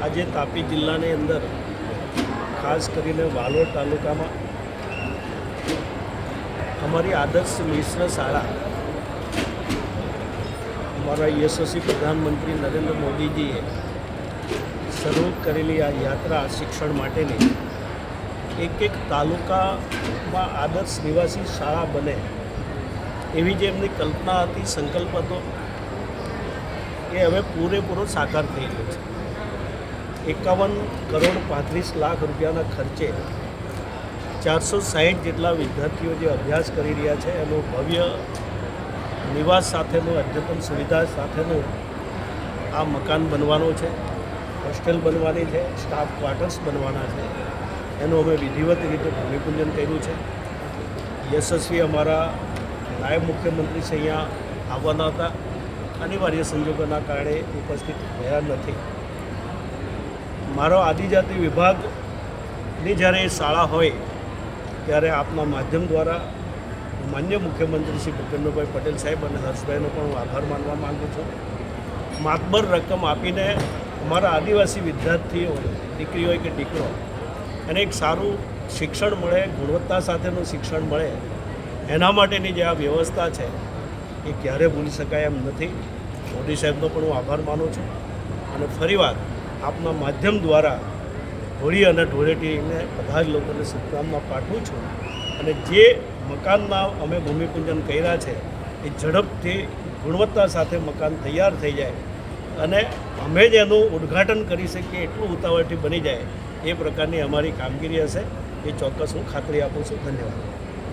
આજે તાપી જિલ્લાની અંદર ખાસ કરીને વાલોડ તાલુકામાં અમારી આદર્શ મિશ્ર શાળા અમારા યશસ્વી પ્રધાનમંત્રી નરેન્દ્ર મોદીજીએ શરૂ કરેલી આ યાત્રા શિક્ષણ માટેની એક તાલુકામાં આદર્શ નિવાસી શાળા બને એવી જે એમની કલ્પના હતી, સંકલ્પ હતો, એ હવે પૂરેપૂરો સાકાર થઈ ગયો છે. 51,35,00,000 રૂપિયાના ખર્ચે 460 જેટલા વિદ્યાર્થીઓ જે અભ્યાસ કરી રહ્યા છે એનું ભવ્ય નિવાસ સાથેનું, અદ્યતન સુવિધા સાથેનું આ મકાન બનવાનું છે. હોસ્ટેલ બનવાની છે, સ્ટાફ ક્વાર્ટર્સ બનવાના છે. એનું અમે વિધિવત રીતે ભૂમિપૂજન કર્યું છે. યશસ્વી અમારા નાયબ મુખ્યમંત્રી શ્રી અહીંયા આવવાના હતા, અનિવાર્ય સંજોગોના કારણે ઉપસ્થિત રહ્યા નથી. મારો આદિજાતિ વિભાગની જ્યારે એ શાળા હોય ત્યારે આપના માધ્યમ દ્વારા માન્ય મુખ્યમંત્રી શ્રી ભૂપેન્દ્રભાઈ પટેલ સાહેબ અને હર્ષભાઈનો પણ હું આભાર માનવા માગું છું. માતબર રકમ આપીને અમારા આદિવાસી વિદ્યાર્થીઓ, દીકરી હોય કે દીકરો, એને એક સારું શિક્ષણ મળે, ગુણવત્તા સાથેનું શિક્ષણ મળે, એના માટેની જે આ વ્યવસ્થા છે એ ક્યારે ભૂલી શકાય એમ નથી. મોદી સાહેબનો પણ હું આભાર માનું છું. અને ફરીવાર આપના માધ્યમ દ્વારા હોળી અને ધૂળેટીને બધા જ લોકોને શુભકામના પાઠવું છું. અને જે મકાનના અમે ભૂમિપૂજન કર્યા છે એ ઝડપથી ગુણવત્તા સાથે મકાન તૈયાર થઈ જાય અને અમે જ એનું ઉદ્ઘાટન કરી શકીએ એટલું ઉતાવળથી બની જાય એ પ્રકારની અમારી કામગીરી હશે, એ ચોક્કસ હું ખાતરી આપું છું. ધન્યવાદ.